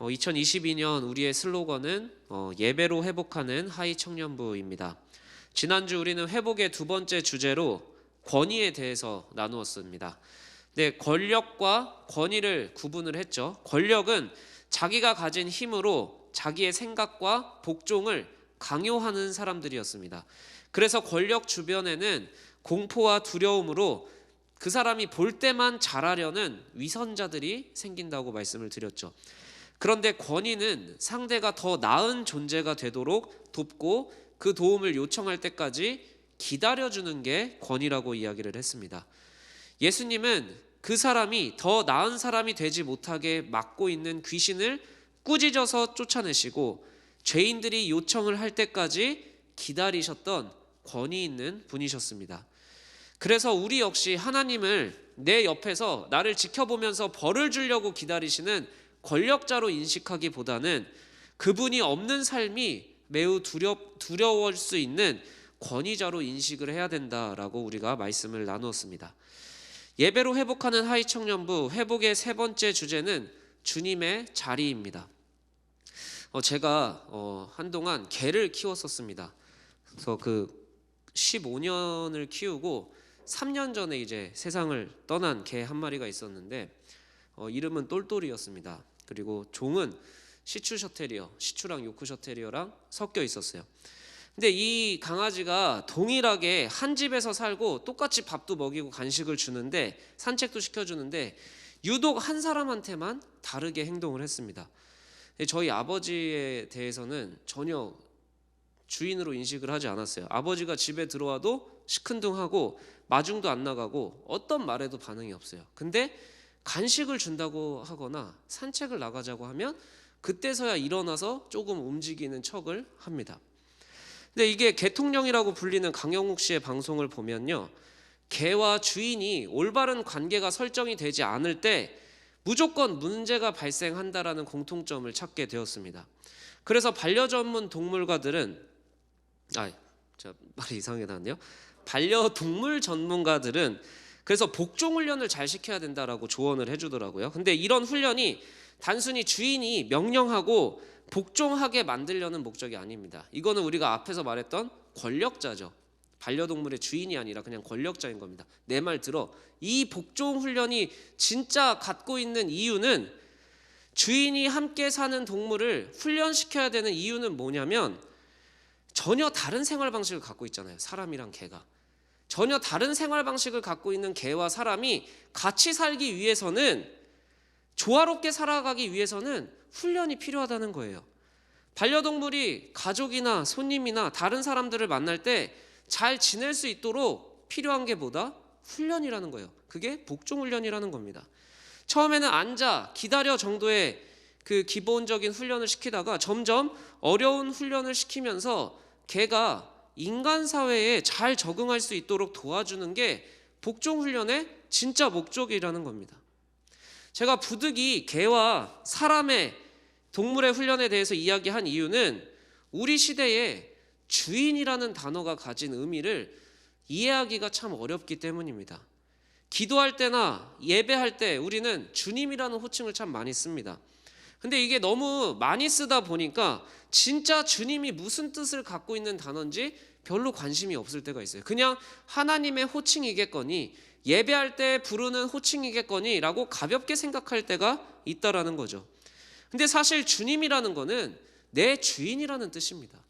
2022년 우리의 슬로건은 예배로 회복하는 하이 청년부입니다. 지난주 우리는 회복의 두 번째 주제로 권위에 대해서 나누었습니다. 네, 권력과 권위를 구분을 했죠. 권력은 자기가 가진 힘으로 자기의 생각과 복종을 강요하는 사람들이었습니다. 그래서 권력 주변에는 공포와 두려움으로 그 사람이 볼 때만 잘하려는 위선자들이 생긴다고 말씀을 드렸죠. 그런데 권위는 상대가 더 나은 존재가 되도록 돕고 그 도움을 요청할 때까지 기다려주는 게 권위라고 이야기를 했습니다. 예수님은 그 사람이 더 나은 사람이 되지 못하게 막고 있는 귀신을 꾸짖어서 쫓아내시고 죄인들이 요청을 할 때까지 기다리셨던 권위 있는 분이셨습니다. 그래서 우리 역시 하나님을 내 옆에서 나를 지켜보면서 벌을 주려고 기다리시는 권력자로 인식하기보다는 그분이 없는 삶이 매우 두려워할 수 있는 권위자로 인식을 해야 된다라고 우리가 말씀을 나누었습니다. 예배로 회복하는 하이 청년부 회복의 세 번째 주제는 주님의 자리입니다. 제가 한동안 개를 키웠었습니다. 그래서 그 15년을 키우고 3년 전에 이제 세상을 떠난 개 한 마리가 있었는데 이름은 똘똘이었습니다. 그리고 종은 시추셔테리어, 시추랑 요크셔테리어랑 섞여 있었어요. 근데 이 강아지가 동일하게 한 집에서 살고 똑같이 밥도 먹이고 간식을 주는데 산책도 시켜주는데 유독 한 사람한테만 다르게 행동을 했습니다. 저희 아버지에 대해서는 전혀 주인으로 인식을 하지 않았어요. 아버지가 집에 들어와도 시큰둥하고 마중도 안 나가고 어떤 말에도 반응이 없어요. 근데 간식을 준다고 하거나 산책을 나가자고 하면 그때서야 일어나서 조금 움직이는 척을 합니다. 근데 이게 개통령이라고 불리는 강영욱 씨의 방송을 보면요, 개와 주인이 올바른 관계가 설정이 되지 않을 때 무조건 문제가 발생한다라는 공통점을 찾게 되었습니다. 그래서 반려전문 동물가들은 말이 이상하게 나왔네요. 반려동물 전문가들은 그래서 복종 훈련을 잘 시켜야 된다라고 조언을 해주더라고요. 근데 이런 훈련이 단순히 주인이 명령하고 복종하게 만들려는 목적이 아닙니다. 이거는 우리가 앞에서 말했던 권력자죠. 반려동물의 주인이 아니라 그냥 권력자인 겁니다. 내 말 들어. 이 복종 훈련이 진짜 갖고 있는 이유는 주인이 함께 사는 동물을 훈련시켜야 되는 이유는 뭐냐면 전혀 다른 생활 방식을 갖고 있잖아요. 사람이랑 개가. 전혀 다른 생활 방식을 갖고 있는 개와 사람이 같이 살기 위해서는, 조화롭게 살아가기 위해서는 훈련이 필요하다는 거예요. 반려동물이 가족이나 손님이나 다른 사람들을 만날 때 잘 지낼 수 있도록 필요한 게 뭐다? 훈련이라는 거예요. 그게 복종훈련이라는 겁니다. 처음에는 앉아 기다려 정도의 그 기본적인 훈련을 시키다가 점점 어려운 훈련을 시키면서 개가 인간 사회에 잘 적응할 수 있도록 도와주는 게 복종훈련의 진짜 목적이라는 겁니다. 제가 부득이 개와 사람의 동물의 훈련에 대해서 이야기한 이유는 우리 시대에 주인이라는 단어가 가진 의미를 이해하기가 참 어렵기 때문입니다. 기도할 때나 예배할 때 우리는 주님이라는 호칭을 참 많이 씁니다. 근데 이게 너무 많이 쓰다 보니까 진짜 주님이 무슨 뜻을 갖고 있는 단어인지 별로 관심이 없을 때가 있어요. 그냥 하나님의 호칭이겠거니, 예배할 때 부르는 호칭이겠거니 라고 가볍게 생각할 때가 있다라는 거죠. 근데 사실 주님이라는 거는 내 주인이라는 뜻입니다.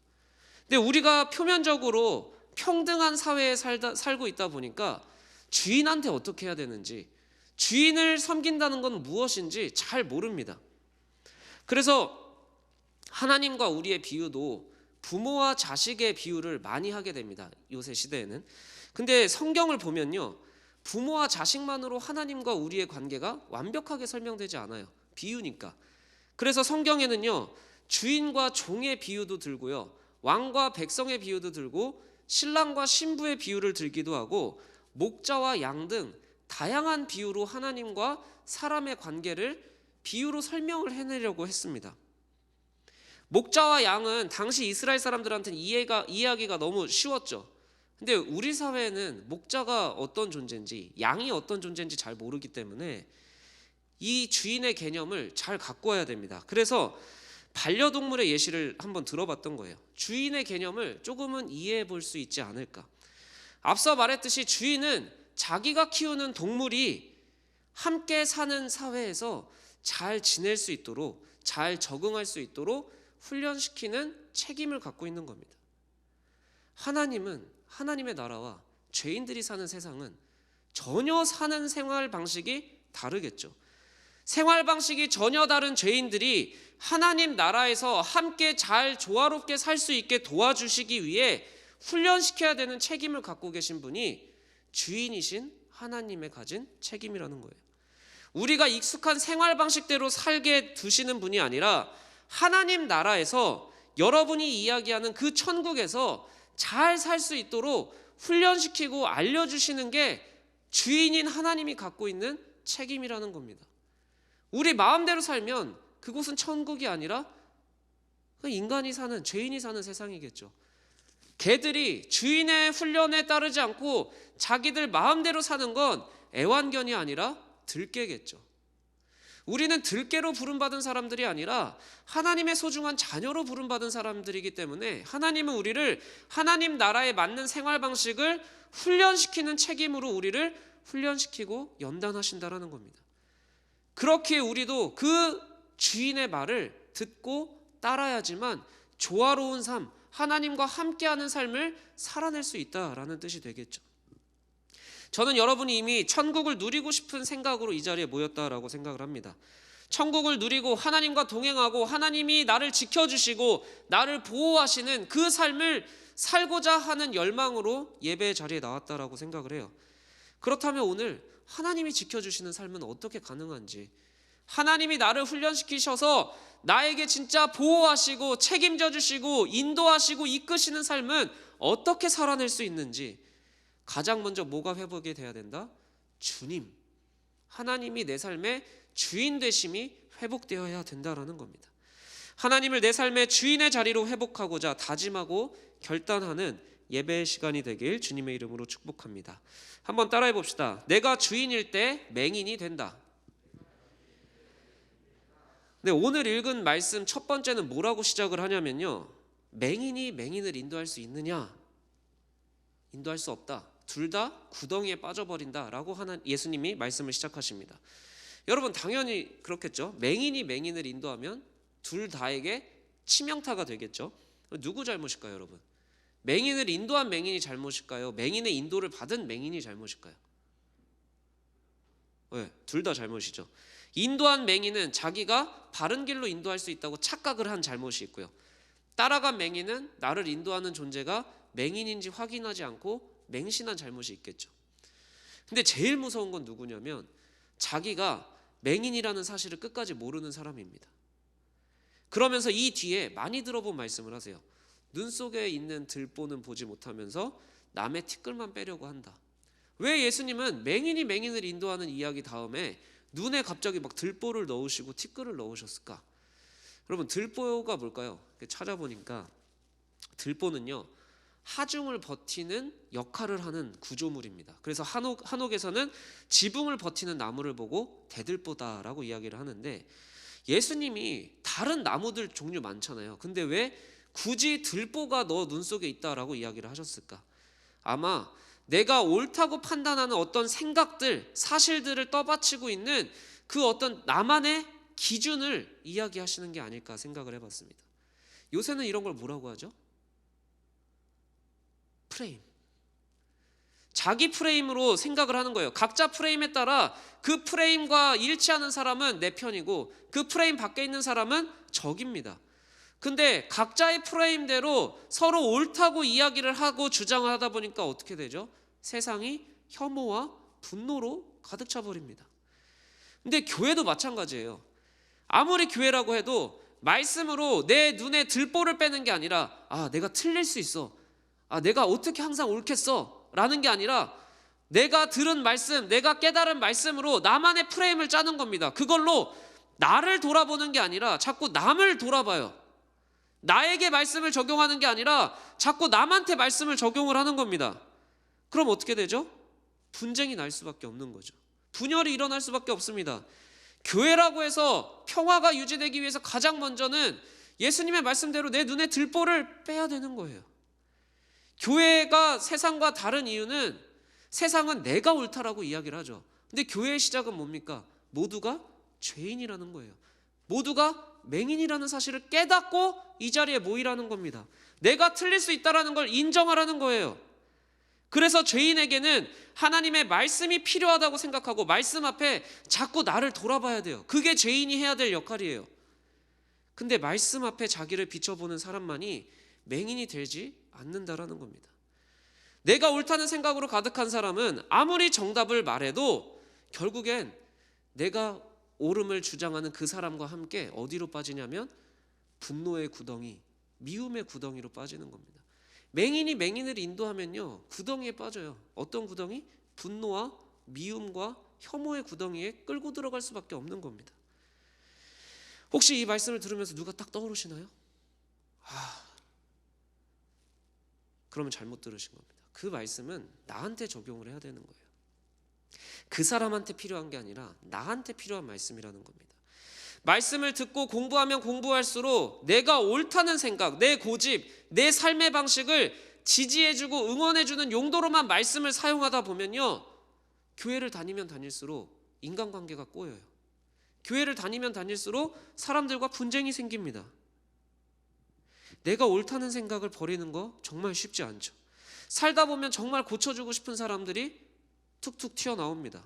근데 우리가 표면적으로 평등한 사회에 살고 있다 보니까 주인한테 어떻게 해야 되는지, 주인을 섬긴다는 건 무엇인지 잘 모릅니다. 그래서 하나님과 우리의 비유도 부모와 자식의 비유를 많이 하게 됩니다. 요새 시대에는. 근데 성경을 보면요, 부모와 자식만으로 하나님과 우리의 관계가 완벽하게 설명되지 않아요. 비유니까. 그래서 성경에는요, 주인과 종의 비유도 들고요, 왕과 백성의 비유도 들고 신랑과 신부의 비유를 들기도 하고 목자와 양 등 다양한 비유로 하나님과 사람의 관계를 비유로 설명을 해내려고 했습니다. 목자와 양은 당시 이스라엘 사람들한테는 이해하기가 너무 쉬웠죠. 근데 우리 사회에는 목자가 어떤 존재인지 양이 어떤 존재인지 잘 모르기 때문에 이 주인의 개념을 잘 갖고 와야 됩니다. 그래서 반려동물의 예시를 한번 들어봤던 거예요. 주인의 개념을 조금은 이해해 볼 수 있지 않을까. 앞서 말했듯이 주인은 자기가 키우는 동물이 함께 사는 사회에서 잘 지낼 수 있도록, 잘 적응할 수 있도록 훈련시키는 책임을 갖고 있는 겁니다. 하나님은, 하나님의 나라와 죄인들이 사는 세상은 전혀 사는 생활 방식이 다르겠죠. 생활 방식이 전혀 다른 죄인들이 하나님 나라에서 함께 잘 조화롭게 살 수 있게 도와주시기 위해 훈련시켜야 되는 책임을 갖고 계신 분이 주인이신 하나님의 가진 책임이라는 거예요. 우리가 익숙한 생활 방식대로 살게 두시는 분이 아니라 하나님 나라에서 여러분이 이야기하는 그 천국에서 잘 살 수 있도록 훈련시키고 알려주시는 게 주인인 하나님이 갖고 있는 책임이라는 겁니다. 우리 마음대로 살면 그곳은 천국이 아니라 인간이 사는, 죄인이 사는 세상이겠죠. 개들이 주인의 훈련에 따르지 않고 자기들 마음대로 사는 건 애완견이 아니라 들개겠죠. 우리는 들개로 부름받은 사람들이 아니라 하나님의 소중한 자녀로 부름받은 사람들이기 때문에 하나님은 우리를 하나님 나라에 맞는 생활 방식을 훈련시키는 책임으로 우리를 훈련시키고 연단하신다라는 겁니다. 그렇게 우리도 그 주인의 말을 듣고 따라야지만 조화로운 삶, 하나님과 함께하는 삶을 살아낼 수 있다라는 뜻이 되겠죠. 저는 여러분이 이미 천국을 누리고 싶은 생각으로 이 자리에 모였다라고 생각을 합니다. 천국을 누리고 하나님과 동행하고 하나님이 나를 지켜주시고 나를 보호하시는 그 삶을 살고자 하는 열망으로 예배의 자리에 나왔다라고 생각을 해요. 그렇다면 오늘 하나님이 지켜주시는 삶은 어떻게 가능한지, 하나님이 나를 훈련시키셔서 나에게 진짜 보호하시고 책임져 주시고 인도하시고 이끄시는 삶은 어떻게 살아낼 수 있는지 가장 먼저 뭐가 회복이 돼야 된다? 주님, 하나님이 내 삶의 주인 되심이 회복되어야 된다라는 겁니다. 하나님을 내 삶의 주인의 자리로 회복하고자 다짐하고 결단하는 예배의 시간이 되길 주님의 이름으로 축복합니다. 한번 따라해 봅시다. 내가 주인일 때 맹인이 된다. 네, 오늘 읽은 말씀 첫 번째는 뭐라고 시작을 하냐면요, 맹인이 맹인을 인도할 수 있느냐? 인도할 수 없다. 둘 다 구덩이에 빠져버린다라고 하는 예수님이 말씀을 시작하십니다. 여러분 당연히 그렇겠죠. 맹인이 맹인을 인도하면 둘 다에게 치명타가 되겠죠. 누구 잘못일까요, 여러분? 맹인을 인도한 맹인이 잘못일까요? 맹인의 인도를 받은 맹인이 잘못일까요? 네, 둘 다 잘못이죠. 인도한 맹인은 자기가 바른 길로 인도할 수 있다고 착각을 한 잘못이 있고요. 따라간 맹인은 나를 인도하는 존재가 맹인인지 확인하지 않고 맹신한 잘못이 있겠죠. 근데 제일 무서운 건 누구냐면 자기가 맹인이라는 사실을 끝까지 모르는 사람입니다. 그러면서 이 뒤에 많이 들어본 말씀을 하세요. 눈 속에 있는 들보는 보지 못하면서 남의 티끌만 빼려고 한다. 왜 예수님은 맹인이 맹인을 인도하는 이야기 다음에 눈에 갑자기 막 들보를 넣으시고 티끌을 넣으셨을까? 여러분 들보가 뭘까요? 찾아보니까 들보는요, 하중을 버티는 역할을 하는 구조물입니다. 그래서 한옥에서는 지붕을 버티는 나무를 보고 대들보다라고 이야기를 하는데, 예수님이 다른 나무들 종류 많잖아요. 근데 왜 굳이 들보가 너 눈 속에 있다라고 이야기를 하셨을까? 아마 내가 옳다고 판단하는 어떤 생각들, 사실들을 떠받치고 있는 그 어떤 나만의 기준을 이야기하시는 게 아닐까 생각을 해봤습니다. 요새는 이런 걸 뭐라고 하죠? 프레임. 자기 프레임으로 생각을 하는 거예요. 각자 프레임에 따라 그 프레임과 일치하는 사람은 내 편이고 그 프레임 밖에 있는 사람은 적입니다. 근데 각자의 프레임대로 서로 옳다고 이야기를 하고 주장을 하다 보니까 어떻게 되죠? 세상이 혐오와 분노로 가득 차버립니다. 근데 교회도 마찬가지예요. 아무리 교회라고 해도 말씀으로 내 눈에 들보를 빼는 게 아니라 내가 틀릴 수 있어, 내가 어떻게 항상 옳겠어 라는 게 아니라 내가 들은 말씀, 내가 깨달은 말씀으로 나만의 프레임을 짜는 겁니다. 그걸로 나를 돌아보는 게 아니라 자꾸 남을 돌아봐요. 나에게 말씀을 적용하는 게 아니라 자꾸 남한테 말씀을 적용을 하는 겁니다. 그럼 어떻게 되죠? 분쟁이 날 수밖에 없는 거죠. 분열이 일어날 수밖에 없습니다. 교회라고 해서 평화가 유지되기 위해서 가장 먼저는 예수님의 말씀대로 내 눈에 들보를 빼야 되는 거예요. 교회가 세상과 다른 이유는 세상은 내가 옳다라고 이야기를 하죠. 근데 교회의 시작은 뭡니까? 모두가 죄인이라는 거예요. 모두가 맹인이라는 사실을 깨닫고 이 자리에 모이라는 겁니다. 내가 틀릴 수 있다는 걸 인정하라는 거예요. 그래서 죄인에게는 하나님의 말씀이 필요하다고 생각하고 말씀 앞에 자꾸 나를 돌아봐야 돼요. 그게 죄인이 해야 될 역할이에요. 근데 말씀 앞에 자기를 비춰보는 사람만이 맹인이 되지 않는다라는 겁니다. 내가 옳다는 생각으로 가득한 사람은 아무리 정답을 말해도 결국엔 내가 옳음을 주장하는 그 사람과 함께 어디로 빠지냐면 분노의 구덩이, 미움의 구덩이로 빠지는 겁니다. 맹인이 맹인을 인도하면요, 구덩이에 빠져요. 어떤 구덩이? 분노와 미움과 혐오의 구덩이에 끌고 들어갈 수밖에 없는 겁니다. 혹시 이 말씀을 들으면서 누가 딱 떠오르시나요? 그러면 잘못 들으신 겁니다. 그 말씀은 나한테 적용을 해야 되는 거예요. 그 사람한테 필요한 게 아니라 나한테 필요한 말씀이라는 겁니다. 말씀을 듣고 공부하면 공부할수록 내가 옳다는 생각, 내 고집, 내 삶의 방식을 지지해주고 응원해주는 용도로만 말씀을 사용하다 보면요, 교회를 다니면 다닐수록 인간관계가 꼬여요. 교회를 다니면 다닐수록 사람들과 분쟁이 생깁니다. 내가 옳다는 생각을 버리는 거 정말 쉽지 않죠. 살다 보면 정말 고쳐주고 싶은 사람들이 툭툭 튀어나옵니다.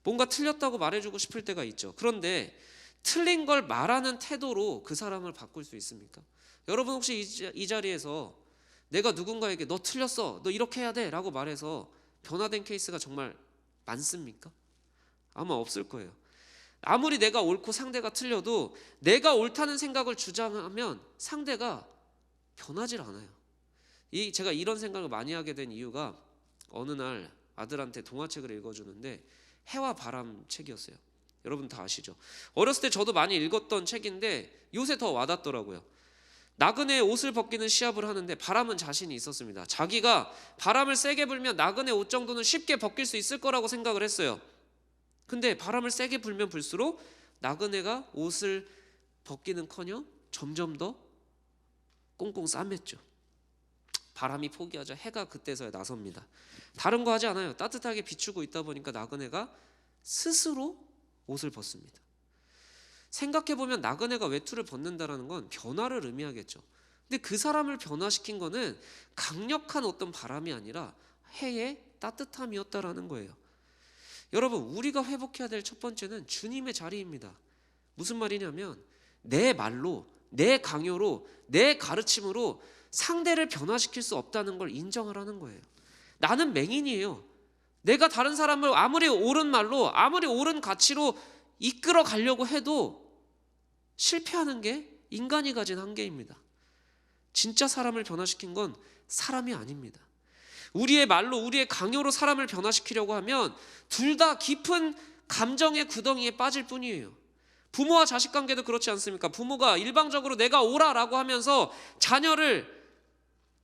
뭔가 틀렸다고 말해주고 싶을 때가 있죠. 그런데 틀린 걸 말하는 태도로 그 사람을 바꿀 수 있습니까? 여러분 혹시 이 자리에서 내가 누군가에게 너 틀렸어, 너 이렇게 해야 돼 라고 말해서 변화된 케이스가 정말 많습니까? 아마 없을 거예요. 아무리 내가 옳고 상대가 틀려도 내가 옳다는 생각을 주장하면 상대가 변하질 않아요. 제가 이런 생각을 많이 하게 된 이유가 어느 날 아들한테 동화책을 읽어주는데 해와 바람 책이었어요. 여러분 다 아시죠? 어렸을 때 저도 많이 읽었던 책인데 요새 더 와닿더라고요. 나그네의 옷을 벗기는 시합을 하는데 바람은 자신이 있었습니다. 자기가 바람을 세게 불면 나그네 옷 정도는 쉽게 벗길 수 있을 거라고 생각을 했어요. 근데 바람을 세게 불면 불수록 나그네가 옷을 벗기는커녕 점점 더 꽁꽁 싸맸죠. 바람이 포기하자 해가 그때서야 나섭니다. 다른 거 하지 않아요. 따뜻하게 비추고 있다 보니까 나그네가 스스로 옷을 벗습니다. 생각해보면 나그네가 외투를 벗는다는 건 변화를 의미하겠죠. 근데 그 사람을 변화시킨 거는 강력한 어떤 바람이 아니라 해의 따뜻함이었다라는 거예요. 여러분, 우리가 회복해야 될 첫 번째는 주님의 자리입니다. 무슨 말이냐면 내 말로, 내 강요로, 내 가르침으로 상대를 변화시킬 수 없다는 걸 인정하라는 거예요. 나는 맹인이에요. 내가 다른 사람을 아무리 옳은 말로, 아무리 옳은 가치로 이끌어 가려고 해도 실패하는 게 인간이 가진 한계입니다. 진짜 사람을 변화시킨 건 사람이 아닙니다. 우리의 말로, 우리의 강요로 사람을 변화시키려고 하면 둘 다 깊은 감정의 구덩이에 빠질 뿐이에요. 부모와 자식 관계도 그렇지 않습니까? 부모가 일방적으로 내가 옳아라고 하면서 자녀를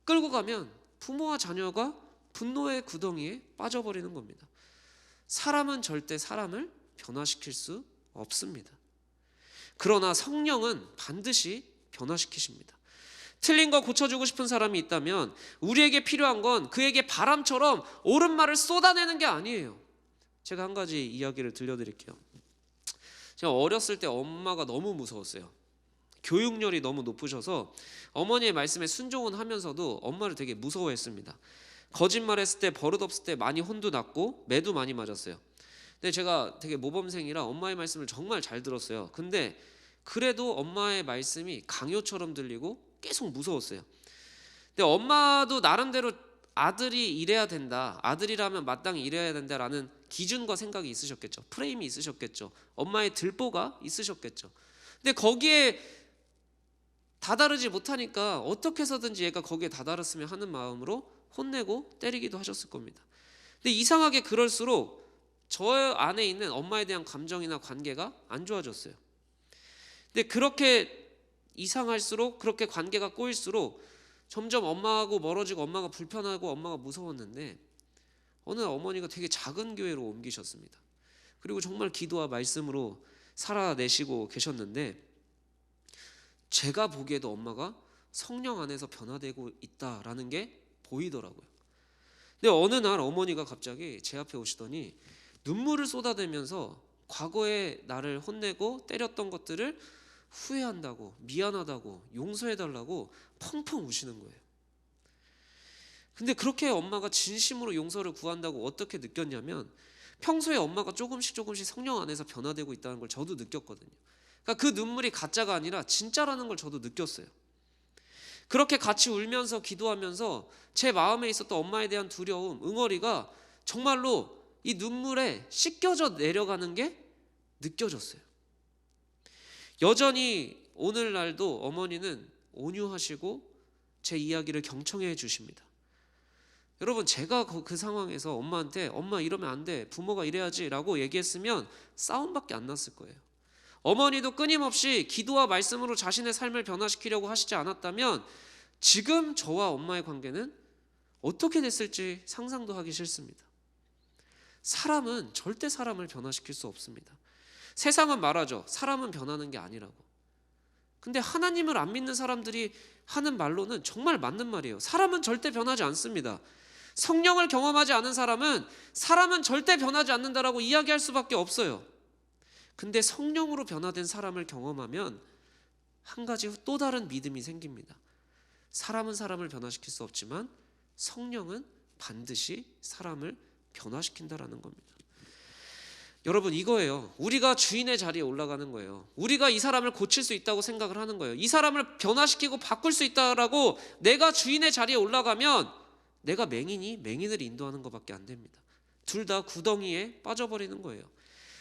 끌고 가면 부모와 자녀가 분노의 구덩이에 빠져버리는 겁니다. 사람은 절대 사람을 변화시킬 수 없습니다. 그러나 성령은 반드시 변화시키십니다. 틀린 거 고쳐주고 싶은 사람이 있다면 우리에게 필요한 건 그에게 바람처럼 옳은 말을 쏟아내는 게 아니에요. 제가 한 가지 이야기를 들려드릴게요. 제가 어렸을 때 엄마가 너무 무서웠어요. 교육열이 너무 높으셔서 어머니의 말씀에 순종은 하면서도 엄마를 되게 무서워했습니다. 거짓말했을 때, 버릇없을 때 많이 혼도 났고 매도 많이 맞았어요. 근데 제가 되게 모범생이라 엄마의 말씀을 정말 잘 들었어요. 근데 그래도 엄마의 말씀이 강요처럼 들리고 계속 무서웠어요. 근데 엄마도 나름대로 아들이 이래야 된다, 아들이라면 마땅히 이래야 된다라는 기준과 생각이 있으셨겠죠. 프레임이 있으셨겠죠. 엄마의 들보가 있으셨겠죠. 근데 거기에 다다르지 못하니까 어떻게 해서든지 얘가 거기에 다다랐으면 하는 마음으로 혼내고 때리기도 하셨을 겁니다. 근데 이상하게 그럴수록 저 안에 있는 엄마에 대한 감정이나 관계가 안 좋아졌어요. 근데 그렇게 이상할수록, 그렇게 관계가 꼬일수록 점점 엄마하고 멀어지고 엄마가 불편하고 엄마가 무서웠는데 어느 날 어머니가 되게 작은 교회로 옮기셨습니다. 그리고 정말 기도와 말씀으로 살아내시고 계셨는데, 제가 보기에도 엄마가 성령 안에서 변화되고 있다라는 게 보이더라고요. 근데 어느 날 어머니가 갑자기 제 앞에 오시더니 눈물을 쏟아내면서 과거에 나를 혼내고 때렸던 것들을 후회한다고, 미안하다고, 용서해달라고 펑펑 우시는 거예요. 근데 그렇게 엄마가 진심으로 용서를 구한다고 어떻게 느꼈냐면, 평소에 엄마가 조금씩 성령 안에서 변화되고 있다는 걸 저도 느꼈거든요. 그러니까 그 눈물이 가짜가 아니라 진짜라는 걸 저도 느꼈어요. 그렇게 같이 울면서 기도하면서 제 마음에 있었던 엄마에 대한 두려움, 응어리가 정말로 이 눈물에 씻겨져 내려가는 게 느껴졌어요. 여전히 오늘날도 어머니는 온유하시고 제 이야기를 경청해 주십니다. 여러분, 제가 그 상황에서 엄마한테 엄마 이러면 안 돼, 부모가 이래야지 라고 얘기했으면 싸움밖에 안 났을 거예요. 어머니도 끊임없이 기도와 말씀으로 자신의 삶을 변화시키려고 하시지 않았다면 지금 저와 엄마의 관계는 어떻게 됐을지 상상도 하기 싫습니다. 사람은 절대 사람을 변화시킬 수 없습니다. 세상은 말하죠. 사람은 변하는 게 아니라고. 근데 하나님을 안 믿는 사람들이 하는 말로는 정말 맞는 말이에요. 사람은 절대 변하지 않습니다. 성령을 경험하지 않은 사람은 절대 변하지 않는다라고 이야기할 수밖에 없어요. 근데 성령으로 변화된 사람을 경험하면 한 가지 또 다른 믿음이 생깁니다. 사람은 사람을 변화시킬 수 없지만 성령은 반드시 사람을 변화시킨다라는 겁니다. 여러분, 이거예요. 우리가 주인의 자리에 올라가는 거예요. 우리가 이 사람을 고칠 수 있다고 생각을 하는 거예요. 이 사람을 변화시키고 바꿀 수 있다라고 내가 주인의 자리에 올라가면 내가 맹인을 인도하는 것밖에 안 됩니다. 둘 다 구덩이에 빠져버리는 거예요.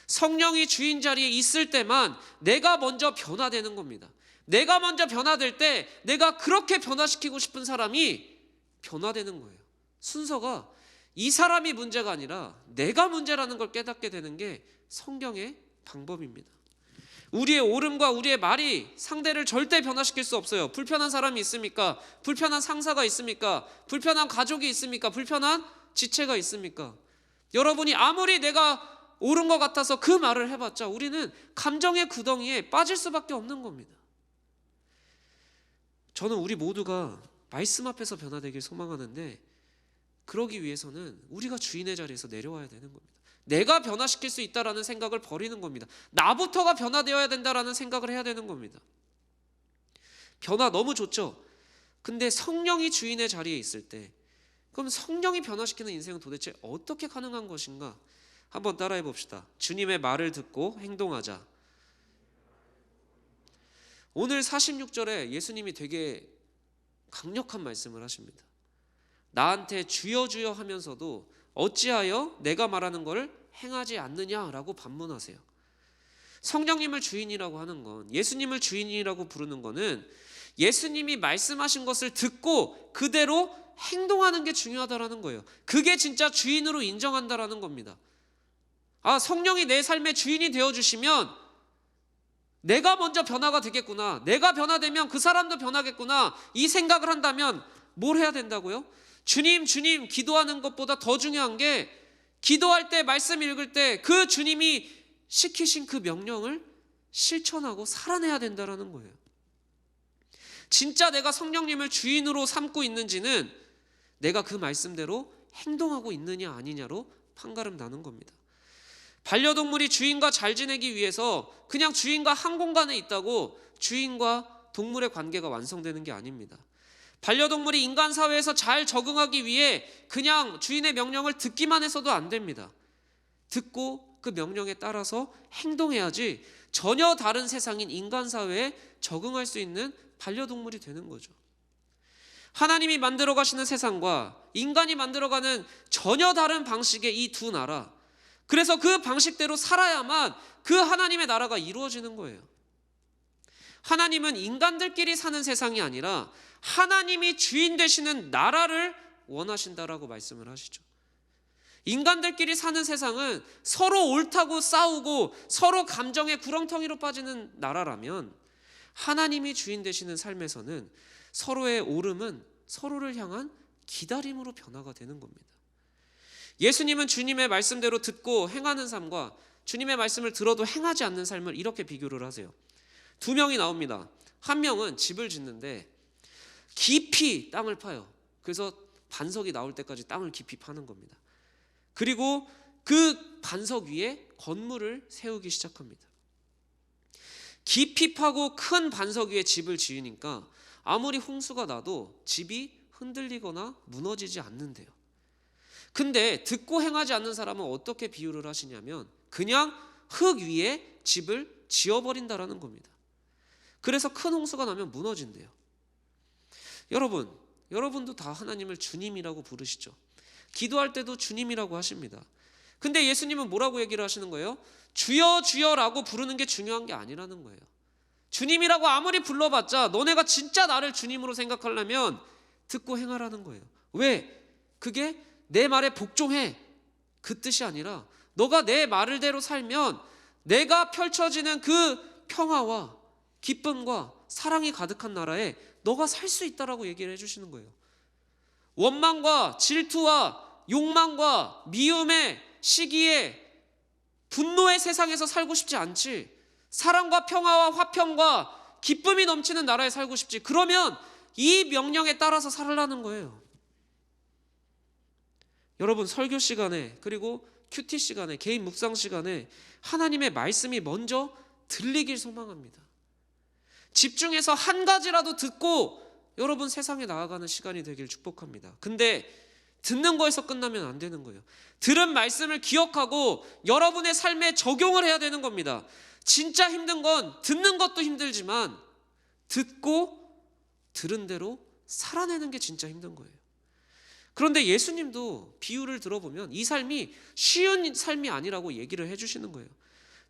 성령이 주인 자리에 있을 때만 내가 먼저 변화되는 겁니다. 내가 먼저 변화될 때 내가 그렇게 변화시키고 싶은 사람이 변화되는 거예요. 순서가 이 사람이 문제가 아니라 내가 문제라는 걸 깨닫게 되는 게 성경의 방법입니다. 우리의 옳음과 우리의 말이 상대를 절대 변화시킬 수 없어요. 불편한 사람이 있습니까? 불편한 상사가 있습니까? 불편한 가족이 있습니까? 불편한 지체가 있습니까? 여러분이 아무리 내가 옳은 것 같아서 그 말을 해봤자 우리는 감정의 구덩이에 빠질 수밖에 없는 겁니다. 저는 우리 모두가 말씀 앞에서 변화되길 소망하는데, 그러기 위해서는 우리가 주인의 자리에서 내려와야 되는 겁니다. 내가 변화시킬 수 있다라는 생각을 버리는 겁니다. 나부터가 변화되어야 된다라는 생각을 해야 되는 겁니다. 변화 너무 좋죠. 근데 성령이 주인의 자리에 있을 때, 그럼 성령이 변화시키는 인생은 도대체 어떻게 가능한 것인가? 한번 따라해 봅시다. 주님의 말을 듣고 행동하자. 오늘 46절에 예수님이 되게 강력한 말씀을 하십니다. 나한테 주여 주여 하면서도 어찌하여 내가 말하는 것을 행하지 않느냐라고 반문하세요. 성령님을 주인이라고 하는 건, 예수님을 주인이라고 부르는 거는 예수님이 말씀하신 것을 듣고 그대로 행동하는 게 중요하다라는 거예요. 그게 진짜 주인으로 인정한다라는 겁니다. 성령이 내 삶의 주인이 되어주시면 내가 먼저 변화가 되겠구나, 내가 변화되면 그 사람도 변하겠구나, 이 생각을 한다면 뭘 해야 된다고요? 주님 기도하는 것보다 더 중요한 게, 기도할 때 말씀 읽을 때 그 주님이 시키신 그 명령을 실천하고 살아내야 된다라는 거예요. 진짜 내가 성령님을 주인으로 삼고 있는지는 내가 그 말씀대로 행동하고 있느냐 아니냐로 판가름 나는 겁니다. 반려동물이 주인과 잘 지내기 위해서 그냥 주인과 한 공간에 있다고 주인과 동물의 관계가 완성되는 게 아닙니다. 반려동물이 인간 사회에서 잘 적응하기 위해 그냥 주인의 명령을 듣기만 해서도 안 됩니다. 듣고 그 명령에 따라서 행동해야지 전혀 다른 세상인 인간 사회에 적응할 수 있는 반려동물이 되는 거죠. 하나님이 만들어 가시는 세상과 인간이 만들어가는 전혀 다른 방식의 이 두 나라, 그래서 그 방식대로 살아야만 그 하나님의 나라가 이루어지는 거예요. 하나님은 인간들끼리 사는 세상이 아니라 하나님이 주인 되시는 나라를 원하신다라고 말씀을 하시죠. 인간들끼리 사는 세상은 서로 옳다고 싸우고 서로 감정의 구렁텅이로 빠지는 나라라면, 하나님이 주인 되시는 삶에서는 서로의 옳음은 서로를 향한 기다림으로 변화가 되는 겁니다. 예수님은 주님의 말씀대로 듣고 행하는 삶과 주님의 말씀을 들어도 행하지 않는 삶을 이렇게 비교를 하세요. 두 명이 나옵니다. 한 명은 집을 짓는데 깊이 땅을 파요. 그래서 반석이 나올 때까지 땅을 깊이 파는 겁니다. 그리고 그 반석 위에 건물을 세우기 시작합니다. 깊이 파고 큰 반석 위에 집을 지으니까 아무리 홍수가 나도 집이 흔들리거나 무너지지 않는데요. 근데 듣고 행하지 않는 사람은 어떻게 비유를 하시냐면 그냥 흙 위에 집을 지어버린다라는 겁니다. 그래서 큰 홍수가 나면 무너진대요. 여러분도 다 하나님을 주님이라고 부르시죠. 기도할 때도 주님이라고 하십니다. 근데 예수님은 뭐라고 얘기를 하시는 거예요? 주여 주여라고 부르는 게 중요한 게 아니라는 거예요. 주님이라고 아무리 불러봤자 너네가 진짜 나를 주님으로 생각하려면 듣고 행하라는 거예요. 왜? 그게 내 말에 복종해, 그 뜻이 아니라 너가 내 말대로 살면 내가 펼쳐지는 그 평화와 기쁨과 사랑이 가득한 나라에 너가 살 수 있다라고 얘기를 해주시는 거예요. 원망과 질투와 욕망과 미움의 시기에 분노의 세상에서 살고 싶지 않지. 사랑과 평화와 화평과 기쁨이 넘치는 나라에 살고 싶지. 그러면 이 명령에 따라서 살라는 거예요. 여러분, 설교 시간에 그리고 큐티 시간에 개인 묵상 시간에 하나님의 말씀이 먼저 들리길 소망합니다. 집중해서 한 가지라도 듣고 여러분 세상에 나아가는 시간이 되길 축복합니다. 근데 듣는 거에서 끝나면 안 되는 거예요. 들은 말씀을 기억하고 여러분의 삶에 적용을 해야 되는 겁니다. 진짜 힘든 건 듣는 것도 힘들지만 듣고 들은 대로 살아내는 게 진짜 힘든 거예요. 그런데 예수님도 비유를 들어보면 이 삶이 쉬운 삶이 아니라고 얘기를 해주시는 거예요.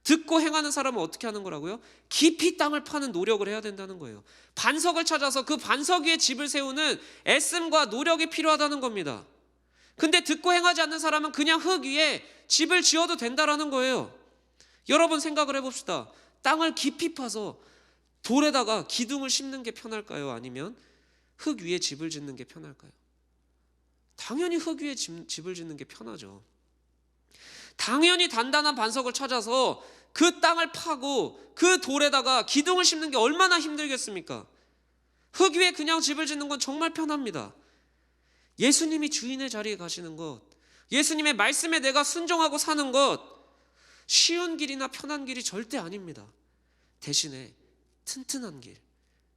듣고 행하는 사람은 어떻게 하는 거라고요? 깊이 땅을 파는 노력을 해야 된다는 거예요. 반석을 찾아서 그 반석 위에 집을 세우는 애씀과 노력이 필요하다는 겁니다. 근데 듣고 행하지 않는 사람은 그냥 흙 위에 집을 지어도 된다라는 거예요. 여러분 생각을 해봅시다. 땅을 깊이 파서 돌에다가 기둥을 심는 게 편할까요? 아니면 흙 위에 집을 짓는 게 편할까요? 당연히 흙 위에 집을 짓는 게 편하죠. 당연히 단단한 반석을 찾아서 그 땅을 파고 그 돌에다가 기둥을 심는 게 얼마나 힘들겠습니까? 흙 위에 그냥 집을 짓는 건 정말 편합니다. 예수님이 주인의 자리에 가시는 것, 예수님의 말씀에 내가 순종하고 사는 것, 쉬운 길이나 편한 길이 절대 아닙니다. 대신에 튼튼한 길,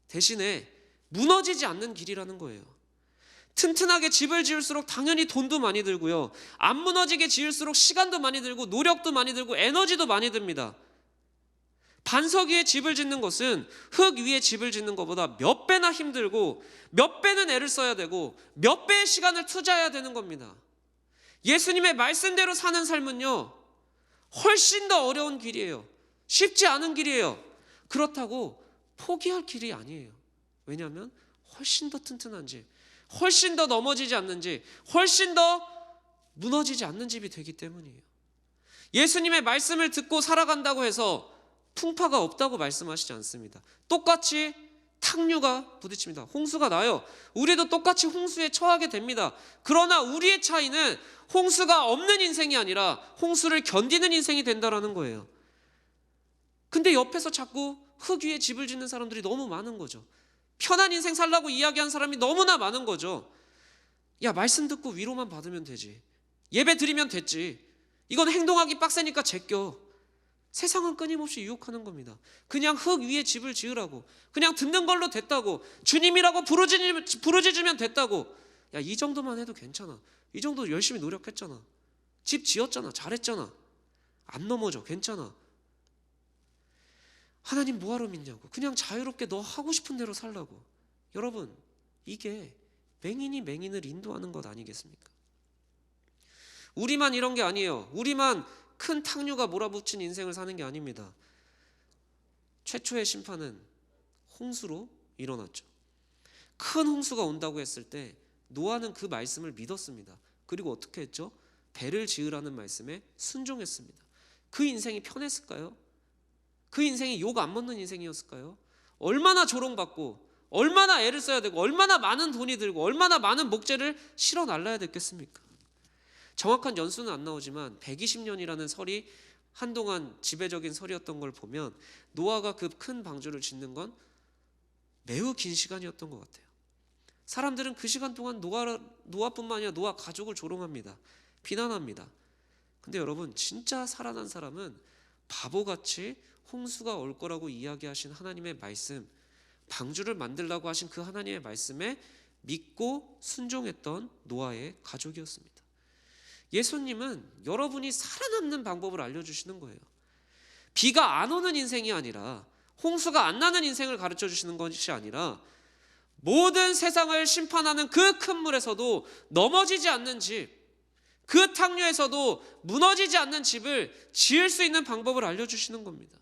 대신에 무너지지 않는 길이라는 거예요. 튼튼하게 집을 지을수록 당연히 돈도 많이 들고요. 안 무너지게 지을수록 시간도 많이 들고 노력도 많이 들고 에너지도 많이 듭니다. 반석 위에 집을 짓는 것은 흙 위에 집을 짓는 것보다 몇 배나 힘들고 몇 배는 애를 써야 되고 몇 배의 시간을 투자해야 되는 겁니다. 예수님의 말씀대로 사는 삶은요, 훨씬 더 어려운 길이에요. 쉽지 않은 길이에요. 그렇다고 포기할 길이 아니에요. 왜냐하면 훨씬 더 튼튼한 집, 훨씬 더 넘어지지 않는 집, 훨씬 더 무너지지 않는 집이 되기 때문이에요. 예수님의 말씀을 듣고 살아간다고 해서 풍파가 없다고 말씀하시지 않습니다. 똑같이 탕류가 부딪힙니다. 홍수가 나요. 우리도 똑같이 홍수에 처하게 됩니다. 그러나 우리의 차이는 홍수가 없는 인생이 아니라 홍수를 견디는 인생이 된다라는 거예요. 근데 옆에서 자꾸 흙 위에 집을 짓는 사람들이 너무 많은 거죠. 편한 인생 살라고 이야기한 사람이 너무나 많은 거죠. 야, 말씀 듣고 위로만 받으면 되지. 예배 드리면 됐지. 이건 행동하기 빡세니까 제껴. 세상은 끊임없이 유혹하는 겁니다. 그냥 흙 위에 집을 지으라고, 그냥 듣는 걸로 됐다고, 주님이라고 부르짖으면 됐다고. 야, 이 정도만 해도 괜찮아. 이 정도 열심히 노력했잖아. 집 지었잖아. 잘했잖아. 안 넘어져. 괜찮아. 하나님 뭐하러 믿냐고. 그냥 자유롭게 너 하고 싶은 대로 살라고. 여러분, 이게 맹인이 맹인을 인도하는 것 아니겠습니까? 우리만 이런 게 아니에요. 우리만 큰 탕류가 몰아붙인 인생을 사는 게 아닙니다. 최초의 심판은 홍수로 일어났죠. 큰 홍수가 온다고 했을 때 노아는 그 말씀을 믿었습니다. 그리고 어떻게 했죠? 배를 지으라는 말씀에 순종했습니다. 그 인생이 편했을까요? 그 인생이 욕 안 먹는 인생이었을까요? 얼마나 조롱받고 얼마나 애를 써야 되고 얼마나 많은 돈이 들고 얼마나 많은 목재를 실어 날라야 됐겠습니까? 정확한 연수는 안 나오지만 120년이라는 설이 한동안 지배적인 설이었던 걸 보면 노아가 그 큰 방주를 짓는 건 매우 긴 시간이었던 것 같아요. 사람들은 그 시간 동안 노아뿐만 아니라 노아 가족을 조롱합니다. 비난합니다. 근데 여러분, 진짜 살아난 사람은 바보같이 홍수가 올 거라고 이야기하신 하나님의 말씀, 방주를 만들라고 하신 그 하나님의 말씀에 믿고 순종했던 노아의 가족이었습니다. 예수님은 여러분이 살아남는 방법을 알려주시는 거예요. 비가 안 오는 인생이 아니라, 홍수가 안 나는 인생을 가르쳐 주시는 것이 아니라, 모든 세상을 심판하는 그 큰 물에서도 넘어지지 않는 집, 그 탕류에서도 무너지지 않는 집을 지을 수 있는 방법을 알려주시는 겁니다.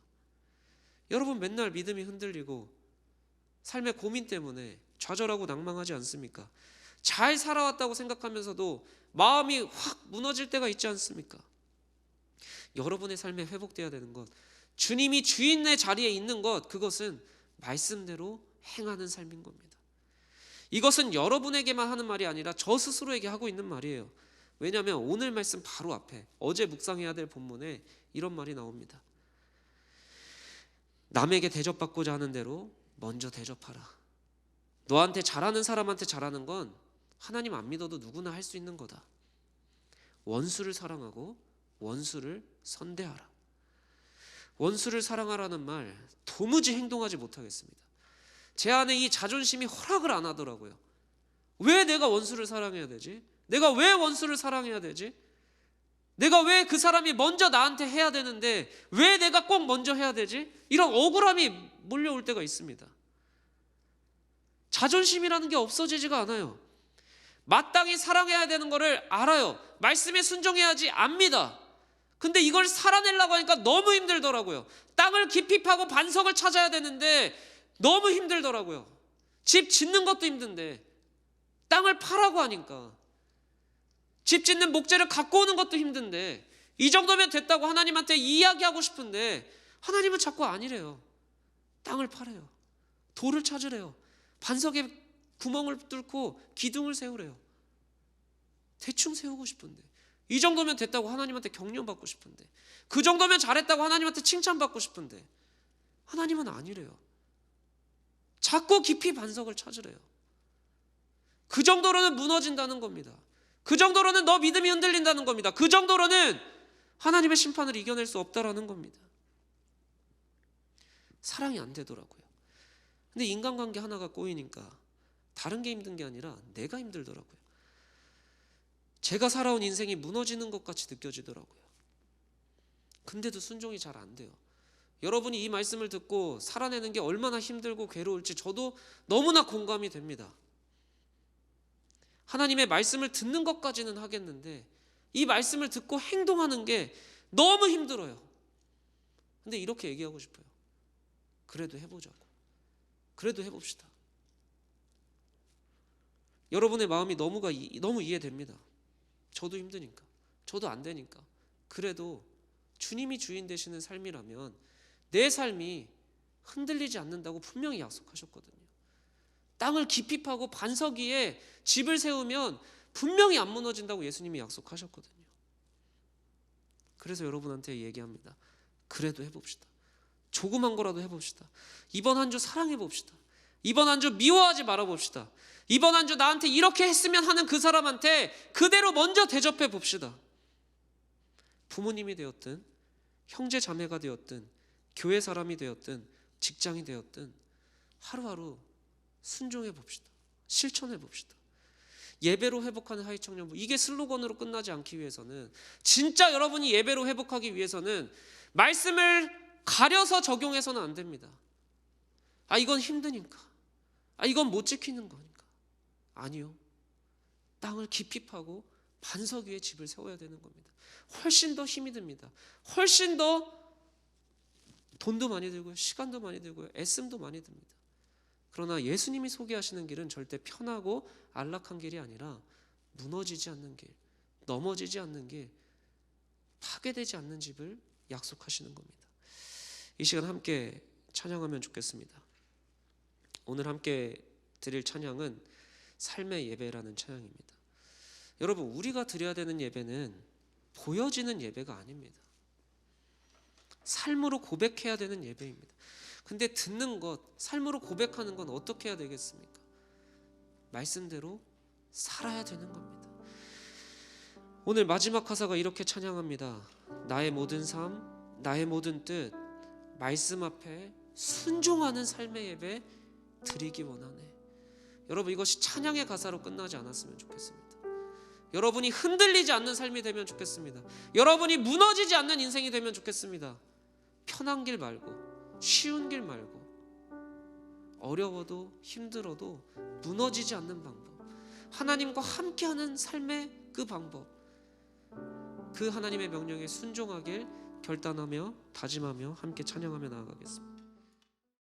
여러분, 맨날 믿음이 흔들리고 삶의 고민 때문에 좌절하고 낭망하지 않습니까? 잘 살아왔다고 생각하면서도 마음이 확 무너질 때가 있지 않습니까? 여러분의 삶에 회복되어야 되는 것, 주님이 주인의 자리에 있는 것, 그것은 말씀대로 행하는 삶인 겁니다. 이것은 여러분에게만 하는 말이 아니라 저 스스로에게 하고 있는 말이에요. 왜냐하면 오늘 말씀 바로 앞에 어제 묵상해야 될 본문에 이런 말이 나옵니다. 남에게 대접받고자 하는 대로 먼저 대접하라. 너한테 잘하는 사람한테 잘하는 건 하나님 안 믿어도 누구나 할 수 있는 거다. 원수를 사랑하고 원수를 선대하라. 원수를 사랑하라는 말 도무지 행동하지 못하겠습니다. 제 안에 이 자존심이 허락을 안 하더라고요. 왜 내가 원수를 사랑해야 되지? 내가 왜 원수를 사랑해야 되지? 내가 왜 그 사람이 먼저 나한테 해야 되는데 왜 내가 꼭 먼저 해야 되지? 이런 억울함이 몰려올 때가 있습니다. 자존심이라는 게 없어지지가 않아요. 마땅히 사랑해야 되는 거를 알아요. 말씀에 순종해야지 압니다. 근데 이걸 살아내려고 하니까 너무 힘들더라고요. 땅을 깊이 파고 반석을 찾아야 되는데 너무 힘들더라고요. 집 짓는 것도 힘든데 땅을 파라고 하니까, 집 짓는 목재를 갖고 오는 것도 힘든데, 이 정도면 됐다고 하나님한테 이야기하고 싶은데 하나님은 자꾸 아니래요. 땅을 파래요. 돌을 찾으래요. 반석에 구멍을 뚫고 기둥을 세우래요. 대충 세우고 싶은데, 이 정도면 됐다고 하나님한테 격려받고 싶은데, 그 정도면 잘했다고 하나님한테 칭찬받고 싶은데 하나님은 아니래요. 자꾸 깊이 반석을 찾으래요. 그 정도로는 무너진다는 겁니다. 그 정도로는 너 믿음이 흔들린다는 겁니다. 그 정도로는 하나님의 심판을 이겨낼 수 없다라는 겁니다. 사랑이 안 되더라고요. 근데 인간관계 하나가 꼬이니까 다른 게 힘든 게 아니라 내가 힘들더라고요. 제가 살아온 인생이 무너지는 것 같이 느껴지더라고요. 근데도 순종이 잘 안 돼요. 여러분이 이 말씀을 듣고 살아내는 게 얼마나 힘들고 괴로울지 저도 너무나 공감이 됩니다. 하나님의 말씀을 듣는 것까지는 하겠는데 이 말씀을 듣고 행동하는 게 너무 힘들어요. 근데 이렇게 얘기하고 싶어요. 그래도 해보자고. 그래도 해봅시다. 여러분의 마음이 너무 이해됩니다. 저도 힘드니까, 저도 안 되니까. 그래도 주님이 주인 되시는 삶이라면 내 삶이 흔들리지 않는다고 분명히 약속하셨거든요. 땅을 깊이 파고 반석 위에 집을 세우면 분명히 안 무너진다고 예수님이 약속하셨거든요. 그래서 여러분한테 얘기합니다. 그래도 해봅시다. 조그만 거라도 해봅시다. 이번 한 주 사랑해봅시다. 이번 한 주 미워하지 말아봅시다. 이번 한 주 나한테 이렇게 했으면 하는 그 사람한테 그대로 먼저 대접해 봅시다. 부모님이 되었든 형제 자매가 되었든 교회 사람이 되었든 직장이 되었든 하루하루 순종해 봅시다. 실천해 봅시다. 예배로 회복하는 하이청년부, 이게 슬로건으로 끝나지 않기 위해서는, 진짜 여러분이 예배로 회복하기 위해서는 말씀을 가려서 적용해서는 안 됩니다. 이건 힘드니까, 이건 못 지키는 거니까. 아니요. 땅을 깊이 파고 반석 위에 집을 세워야 되는 겁니다. 훨씬 더 힘이 듭니다. 훨씬 더 돈도 많이 들고요, 시간도 많이 들고요, 애씀도 많이 듭니다. 그러나 예수님이 소개하시는 길은 절대 편하고 안락한 길이 아니라 무너지지 않는 길, 넘어지지 않는 길, 파괴되지 않는 집을 약속하시는 겁니다. 이 시간 함께 찬양하면 좋겠습니다. 오늘 함께 드릴 찬양은 삶의 예배라는 찬양입니다. 여러분, 우리가 드려야 되는 예배는 보여지는 예배가 아닙니다. 삶으로 고백해야 되는 예배입니다. 근데 듣는 것, 삶으로 고백하는 건 어떻게 해야 되겠습니까? 말씀대로 살아야 되는 겁니다. 오늘 마지막 가사가 이렇게 찬양합니다. 나의 모든 삶, 나의 모든 뜻, 말씀 앞에 순종하는 삶의 예배 드리기 원하네. 여러분, 이것이 찬양의 가사로 끝나지 않았으면 좋겠습니다. 여러분이 흔들리지 않는 삶이 되면 좋겠습니다. 여러분이 무너지지 않는 인생이 되면 좋겠습니다. 편한 길 말고, 쉬운 길 말고, 어려워도 힘들어도 무너지지 않는 방법, 하나님과 함께하는 삶의 그 방법, 그 하나님의 명령에 순종하길 결단하며 다짐하며 함께 찬양하며 나아가겠습니다.